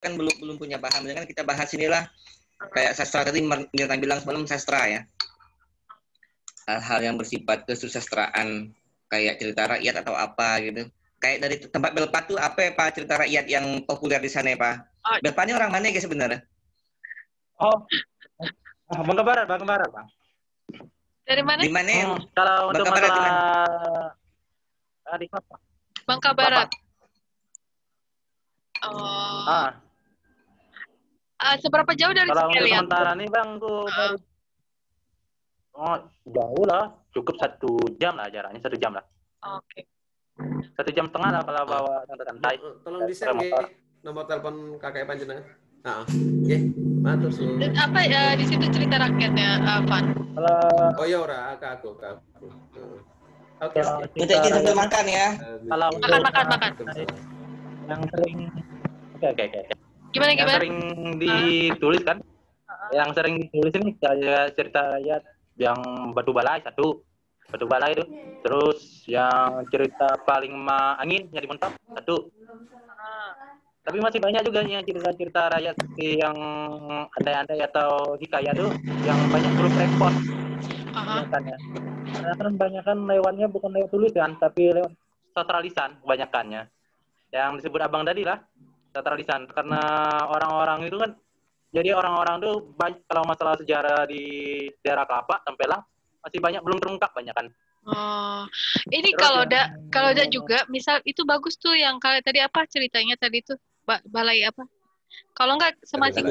kan belum punya paham. Kan kita bahas inilah kayak sastra tadi Mirna bilang semalam sastra ya. Hal-hal yang bersifat kesusastraan kayak cerita rakyat atau apa gitu. Kayak dari tempat Belpa tuh apa ya Pak cerita rakyat yang populer di sana ya Pak? Belpa ini orang mana ya sebenarnya? Oh, Bangka Barat, Bang. Dari mana? Di mana? Kalau untuk Bangka Barat di mana? Di apa? Bangka Barat. Oh. Seberapa jauh dari kalau untuk kalian? sementara nih Bang, baru jauh lah, cukup 1 jam lah jaraknya, 1 jam lah. Oke. 1 jam setengah lah kalau bawa santai. Tolong di-share nomor telepon kakak panjenengan. Oke, matur suwun. Dan apa di situ cerita rakyatnya, Van? Oh ya ora, aku. Oke. Minta izin sebelum makan ya. Kalau makan. Yang sering Oke. Gimana? Yang sering ditulis kan? Yang sering ditulis ini kayak cerita rakyat yang Batu Balai 1. Batu Balai itu. Terus yang cerita paling angin nyari mentok 1. Tapi masih banyak juga yang cerita-cerita rakyat seperti yang andai-andai atau hikayat tuh yang banyak huruf repot. Kebanyakannya. Karena kan kebanyakan lewatnya bukan lewat tulisan, tapi lewat sastra lisan kebanyakannya. Yang disebut abang tadi lah, sastra lisan. Karena orang-orang itu kan, jadi orang-orang tuh banyak, kalau masalah sejarah di daerah Kelapa, Tempelang, masih banyak belum terungkap banyak kan. Oh, ini Terus kalau ada juga, misal itu bagus tuh yang kalau tadi apa ceritanya tadi tuh balai apa? Kalau enggak masing-masing,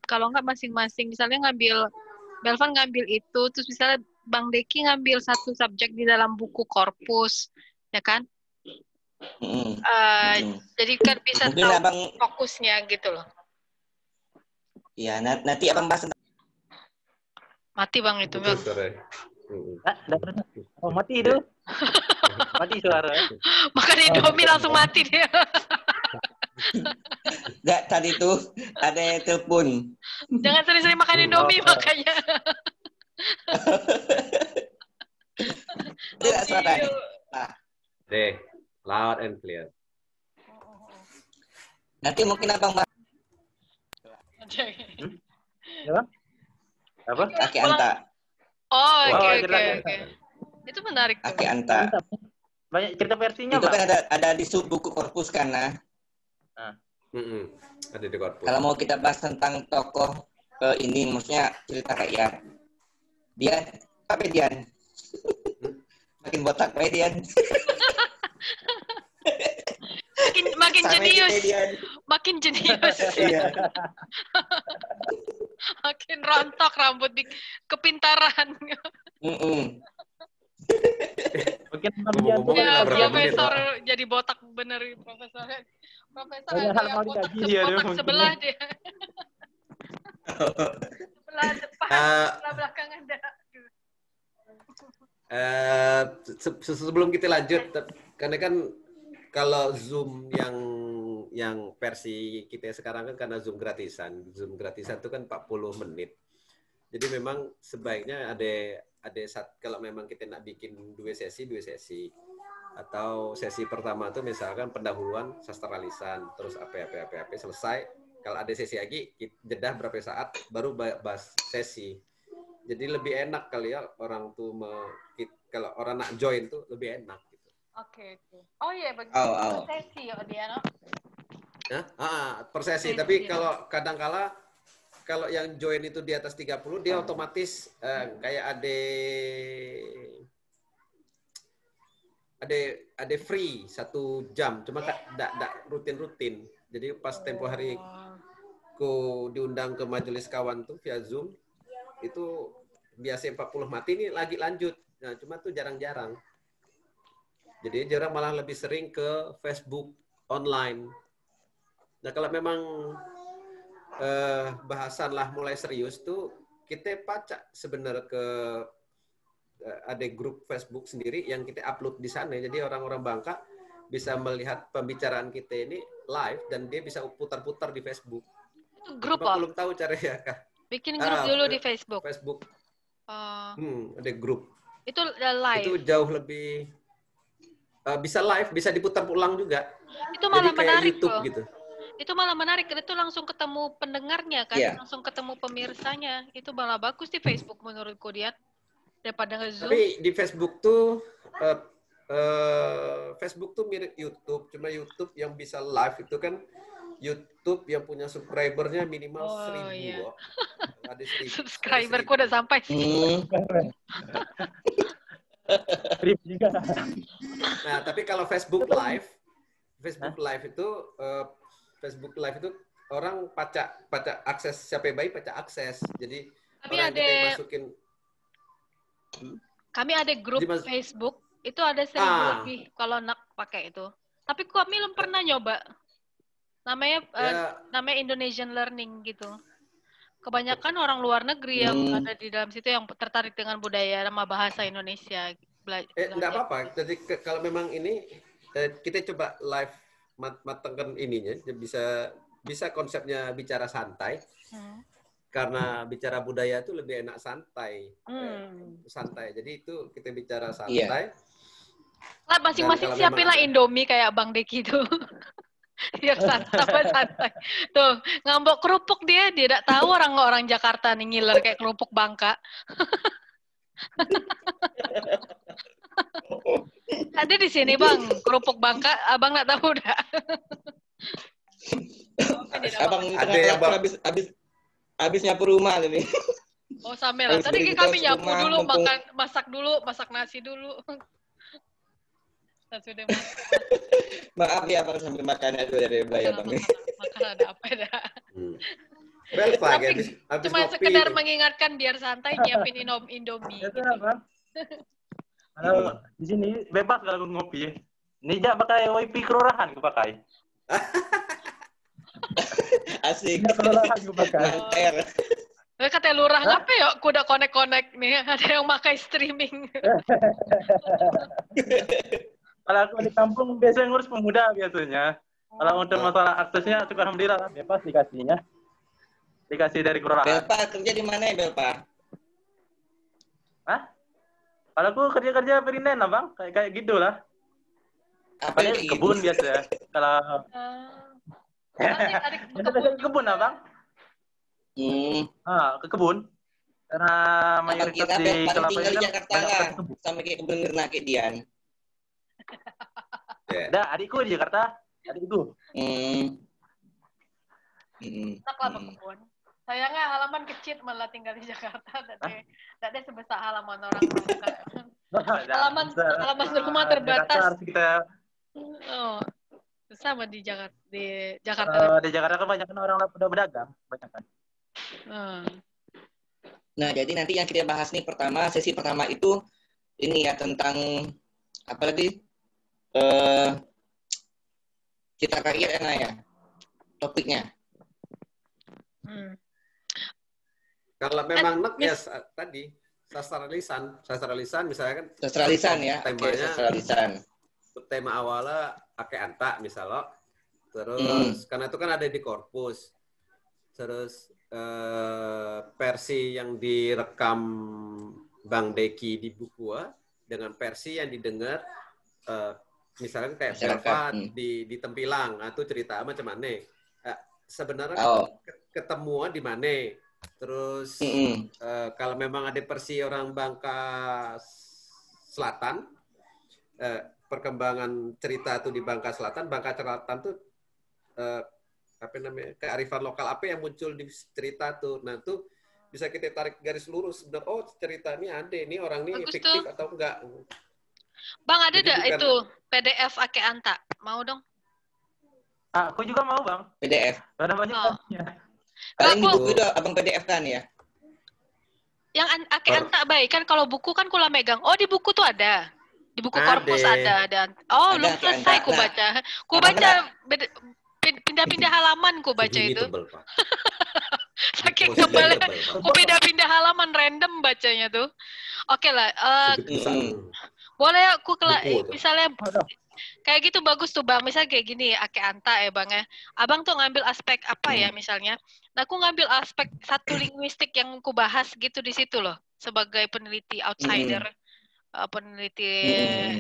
kalau enggak masing-masing, misalnya Belvan ngambil itu, terus misalnya Bang Deki ngambil satu subjek di dalam buku korpus, ya kan? Jadi kan bisa mungkin tahu fokusnya gitu loh. Iya, nanti abang bahas. Mati Bang itu Bang. Oh mati itu. Mati suara. Makan Indomie langsung mati dia. Enggak, tadi tuh ada yang telepon. Jangan sering-sering makan Indomie makanya. Tidak suaranya. Deh, loud and clear. Nanti mungkin abang bahas. Apa? Aki Anta. Oh, oke. Itu menarik. Aki Anta. Banyak cerita versinya, itu kan ada di sub buku korpus kan, nah. Ada di korpus. Kalau mau kita bahas tentang tokoh ini, maksudnya cerita rakyat. Dian? Makin botak bae Dian. makin jenius. Makin jenius. Iya. Makin rontok rambut di kepintaran. Mungkin profesor jadi botak bener profesor ada botak sebelah dia. Sebelah depan, sebelah belakang ada. Sebelum kita lanjut, karena kan kalau Zoom yang versi kita sekarang kan karena Zoom gratisan itu kan 40 menit. Jadi memang sebaiknya ada kalau memang kita nak bikin dua sesi atau sesi pertama tuh misalkan pendahuluan sastra lisan, terus apa selesai. Kalau ada sesi lagi jeda berapa saat baru bahas sesi. Jadi lebih enak kali ya orang tuh kalau orang nak join tuh lebih enak gitu. Oke. Oh iya begitu. Sesi ya dia no. Per sesi. Tapi kalau kadang-kala kalau yang join itu di atas 30 dia otomatis kayak ada free 1 jam, cuma enggak rutin. Jadi pas tempo hari ku diundang ke majelis kawan tuh via Zoom itu biasa 40 mati ini lagi lanjut. Nah, cuma tuh jarang-jarang. Jadi jarang malah lebih sering ke Facebook online. Nah, kalau memang bahasan lah mulai serius tuh kita pacak sebenarnya ke ada grup Facebook sendiri yang kita upload di sana. Jadi orang-orang Bangka bisa melihat pembicaraan kita ini live dan dia bisa putar-putar di Facebook. Grup apa? Belum tahu caranya Kak. Bikin grup dulu di Facebook. Ada grup. Itu live. Itu jauh lebih bisa live, bisa diputar ulang juga. Itu Jadi malah kayak menarik YouTube loh. gitu. Itu malah menarik. Itu langsung ketemu pendengarnya kan, Iya. langsung ketemu pemirsanya. Itu malah bagus di Facebook menurutku dia daripada nge-Zoom. Tapi di Facebook tuh Facebook tuh mirip YouTube, cuma YouTube yang bisa live itu kan YouTube yang punya subscribernya minimal 1.000. Iya. Ada 1.000. Subscriberku udah sampai sih. Trip juga. Nah, tapi kalau Facebook Live itu orang pacak akses, siapa yang baik pacak akses. Jadi orang yang kita masukin. Kami ada grup Jadi, Facebook, itu ada 1.000 lebih kalau nak pakai itu. Tapi kami belum pernah nyoba. Namanya Indonesian Learning gitu. Kebanyakan orang luar negeri yang ada di dalam situ yang tertarik dengan budaya sama bahasa Indonesia. Enggak apa-apa. Jadi kalau memang ini kita coba live matangkan ininya, bisa konsepnya bicara santai. Karena bicara budaya itu lebih enak santai. Santai. Jadi itu kita bicara santai. Lah masing-masing siapinlah Indomie kayak Bang Deki itu. Biar santai. Tuh, ngambok kerupuk dia tidak tahu orang Jakarta nih ngiler kayak kerupuk Bangka. Ada di sini Bang, kerupuk Bangka, Abang nggak tahu dah. Abang ada yang habis nyapu rumah ini. Oh, sama lah. Tadi kami nyapu dulu, masak nasi dulu. Sudah Maaf ya Bang, sambil makan itu dari Belaya Bang. Makan ada apa dah. Tapi cuma sekedar mengingatkan biar santai nyiapin Indomie. Itu apa? Kalau di sini bebas kalau ngopi. Nijak pakai wifi kelurahan gue pakai. Asik. Kelurahan gue pakai. Kata lurah ngapa ya? Kuda konek-konek nih. Ada yang pakai streaming. Kalau aku di kampung biasanya ngurus pemuda biasanya. Kalau untuk masalah aksesnya, syukur alhamdulillah bebas dikasihnya. Dikasih dari kelurahan. Belpa kerja di mana ya Belpa? Hah? Kalau aku kerja perinden lah Bang, kayak gitu lah. Apa yang kebun gitu? biasa. Kalau kebun lah Bang. Ke kebun. Karena mayoritas di Kelapa tinggal di Jakarta lah, sama kayak kebun Mirna kayak Dian. Ada adikku di Jakarta, adikku. Taklah kebun. Sayangnya halaman kecil malah tinggal di Jakarta. Tidak ada sebesar halaman orang. Halaman rumah terbatas. Oh, sama di Jakarta. Di Jakarta kan banyak orang udah berdagang, banyak kan. Nah, jadi nanti yang kita bahas nih sesi pertama itu ini ya tentang apa lagi? Cita karya ya, topiknya. Kalau memang ya tadi sastra lisan misalnya kan. Sastra lisan ya. Temanya sastra lisan. Tema awalnya pakai anta misalnya. Terus karena itu kan ada di korpus. Terus versi yang direkam Bang Deki di buku dengan versi yang didengar misalnya kayak Belva di Tempilang atau cerita macam mana. Sebenarnya ketemu di mana. Terus kalau memang ada versi orang Bangka Selatan, perkembangan cerita itu di Bangka Selatan tuh apa namanya kearifan lokal apa yang muncul di cerita tuh. Nah tuh bisa kita tarik garis lurus sebenarnya cerita ini ada ini orang ini bagus fiktif tuh. atau enggak. Bang ada dah itu PDF Ake Anta mau dong? Aku juga mau Bang. PDF. Ada banyak Paling di buku itu abang PDF kan ya? Yang Ake Anta baik kan kalau buku kan kula megang. Oh di buku tuh ada. Di buku korpus ada. Oh belum selesai ku baca. Ku baca pindah-pindah halaman ku baca itu. Saking kebalnya. Ku pindah-pindah halaman random bacanya tuh. Oke lah. Boleh aku misalnya kayak gitu bagus tuh Bang. Misal kayak gini Ake Anta ya Bang ya. Abang tuh ngambil aspek apa ya misalnya. Nah aku ngambil aspek satu linguistik yang ku bahas gitu di situ loh. Sebagai peneliti outsider. peneliti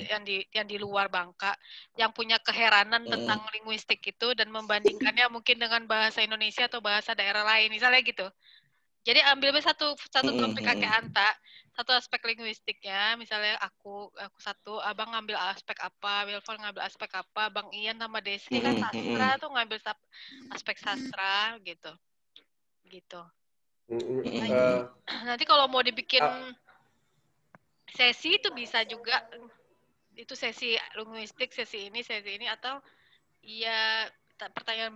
yang di luar Bangka yang punya keheranan tentang linguistik itu dan membandingkannya mungkin dengan bahasa Indonesia atau bahasa daerah lain misalnya gitu. Jadi ambil satu topik kakek Anta, satu aspek linguistiknya, misalnya aku satu, abang ngambil aspek apa, Wilfon ngambil aspek apa, Bang Ian sama Desri kan sastra tuh ngambil aspek sastra gitu. Nanti kalau mau dibikin sesi itu bisa juga, itu sesi linguistik, sesi ini atau ya pertanyaan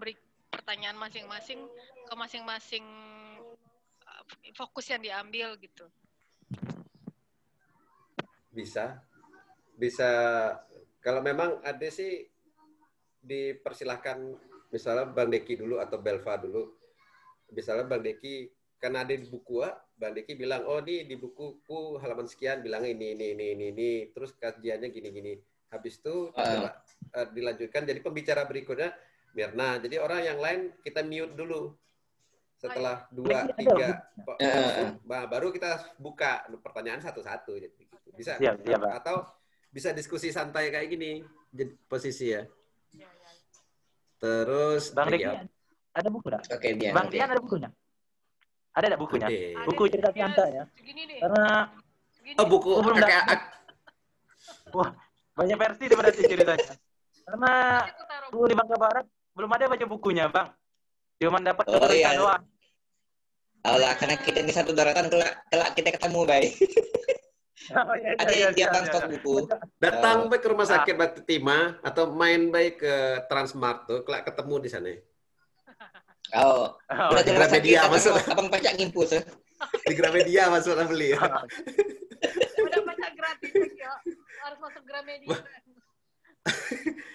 masing-masing ke masing-masing fokus yang diambil gitu. Bisa kalau memang ada sih dipersilahkan, misalnya Bang Deki dulu atau Belva dulu. Misalnya Bang Deki kan ada di buku, Bang Deki bilang, oh di bukuku halaman sekian bilang ini, terus kajiannya gini. Habis itu coba dilanjutkan jadi pembicara berikutnya Mirna. Jadi orang yang lain kita mute dulu. Setelah 2, 3 baru kita buka pertanyaan satu-satu gitu. Bisa atau bisa diskusi santai kayak gini posisi ya. Terus Bang Deki ada buku enggak? Oke, Bang Dian ada bukunya? Ada enggak bukunya? Ada. Buku cerita Anta ya. Karena buku wah, banyak versi daripada ceritanya. Karena dulu di Bangka Barat belum ada baca bukunya, Bang. Cuma dapat cerita doang. Allah, karena kita di satu daratan kelak kita ketemu, baik. Ada yang tiap stok buku. Datang baik ke rumah sakit Batu Timah atau main baik ke Transmart tuh, kelak ketemu di sana. Udah di Gramedia masuk. Abang pajak ngimpus. Di Gramedia masuk beli. Udah pajak gratis ya. Harus masuk Gramedia.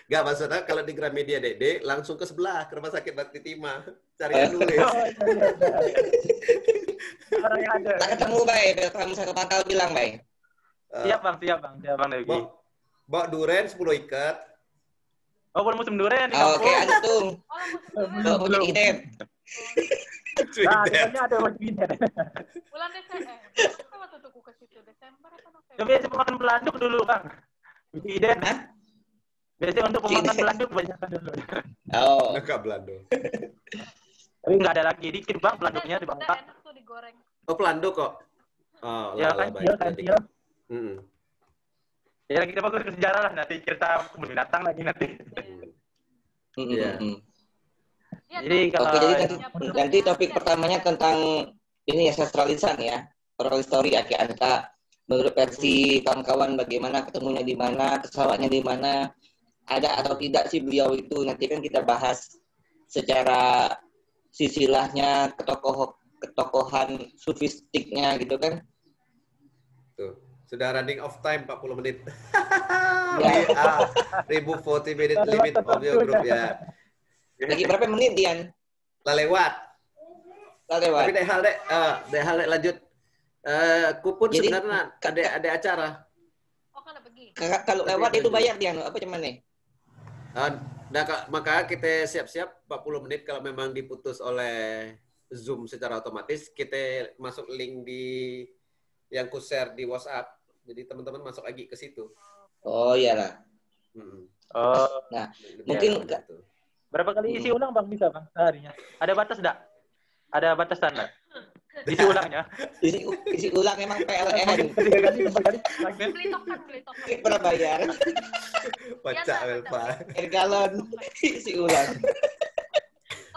Gak, maksudnya kalau di Gramedia Dede langsung ke sebelah ke rumah sakit Bakti Timah cari yang nulis. Tak ketemu baik, kamu satu pantau bilang baik. Siap bang lagi. Bawa duren 10 ikat. Oh, belum musim duren. Oke, antum. Bawa punya ide. Nah, ada ide. Bulan Desember. Apa tuh ke situ? Desember apa November? Biasa pemakan belanduk dulu, Bang. Ide. Biasanya untuk pemakan belanduk kebanyakan dulu. Enggak belanduk. Tapi nggak ada lagi, dikit Bang belanduknya di Bangka. Enak tuh digoreng. Oh, belanduk kok. Ya kan, kancil. Ya kita fokus ke sejarah lah, nanti cerita kebun binatang lagi nanti. Jadi nanti topik pertamanya tentang ini ya, sastra lisan ya, oral history Aki Anta. Menurut versi kawan-kawan bagaimana ketemunya di mana, kesalahannya di mana, ada atau tidak sih beliau itu, nanti kan kita bahas secara sisilahnya, ketokohan sufistiknya gitu kan. Tuh, sudah running off time 40 menit. Ya. Remove 40 minute limit of your group ya. Lagi berapa menit Dian? Lewat. Tapi deh hal lanjut. Kupun jadi, sebenarnya ada acara. Oh, kalau pergi. Kalau lewat itu bayar Dian, apa cuman nih? Maka kita siap-siap 40 menit kalau memang diputus oleh Zoom secara otomatis, kita masuk link di yang ku share di WhatsApp. Jadi teman-teman masuk lagi ke situ. Oh iyalah. Nah, mungkin berapa kali isi ulang Bang bisa Bang seharinya? Ada batas enggak? Ada batasan enggak? Isi ulangnya. Isi ulang memang PLN. 3 kali, 4 kali. Beli token. Pernah bayar. Baca Elva. Air galon isi ulang.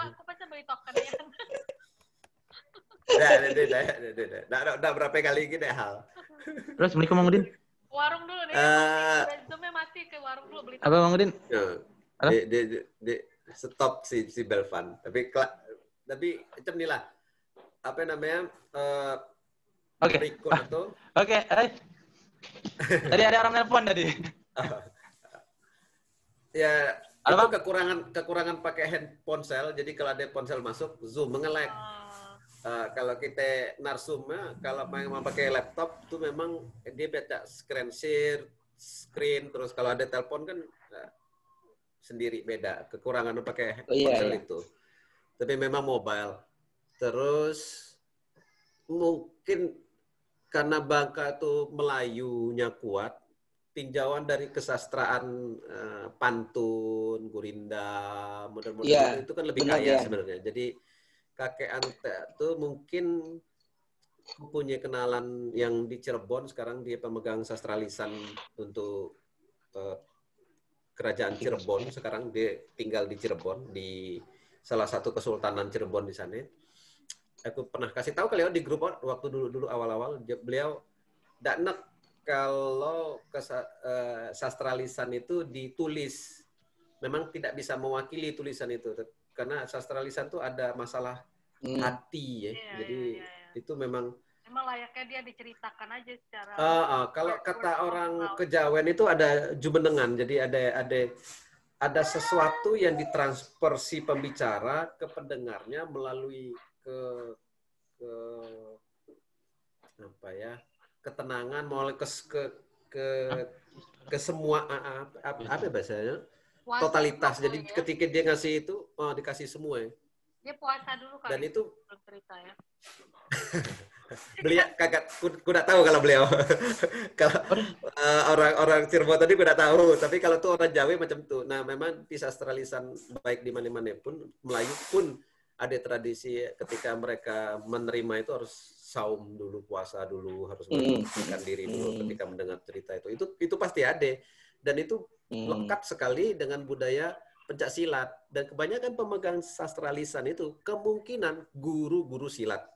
Aku pasti beli token ya. Udah berapa kali gitu hal. Terus Assalamualaikum Bang Udin. Warung dulu nih. Zoom-nya mati ke warung dulu beli token. Apa Bang Udin? Stop si Belvan. Tapi macam inilah. Apa namanya? Berikut itu. Oke. Tadi ada orang nelpon tadi. Ya, itu kekurangan pakai handphone ponsel. Jadi kalau ada ponsel masuk, Zoom mengelek. Kalau kita narsumnya, kalau memang pakai laptop tuh memang dia baca screen, terus kalau ada telepon kan sendiri beda. Kekurangan pakai ponsel itu. Tapi memang mobile. Terus mungkin karena Bangka itu Melayunya kuat, tinjauan dari kesastraan pantun, gurinda, model-model itu kan lebih kaya sebenarnya. Jadi kakek Ante itu mungkin punya kenalan yang di Cirebon, sekarang dia pemegang sastra lisan untuk kerajaan Cirebon, sekarang dia tinggal di Cirebon, di salah satu kesultanan Cirebon di sana. Aku pernah kasih tahu kali di grup waktu dulu awal-awal, beliau tidak enak kalau sastra lisan itu ditulis, memang tidak bisa mewakili tulisan itu, karena sastra lisan itu ada masalah hati ya, jadi itu memang layaknya dia diceritakan aja secara. Kalau kata orang Kejawen itu ada jumenengan, jadi ada sesuatu yang ditransfer si pembicara ke pendengarnya melalui ketenangan, mulai ke semua apa bahasanya, totalitas. Jadi ketika dia ngasih itu dikasih semua ya. Dia puasa dulu kan. Dan itu cerita ya. Beliau kagak, kuda tahu kalau beliau kalau orang Cirebon tadi kuda tahu, tapi kalau tuh orang Jawa macam tuh. Nah memang di sastra lisan baik di mana-mana pun, Melayu pun ada tradisi ketika mereka menerima itu harus saum dulu, puasa dulu, harus membersihkan diri dulu ketika mendengar cerita itu pasti ada, dan itu lekat sekali dengan budaya pencak silat, dan kebanyakan pemegang sastra lisan itu kemungkinan guru-guru silat.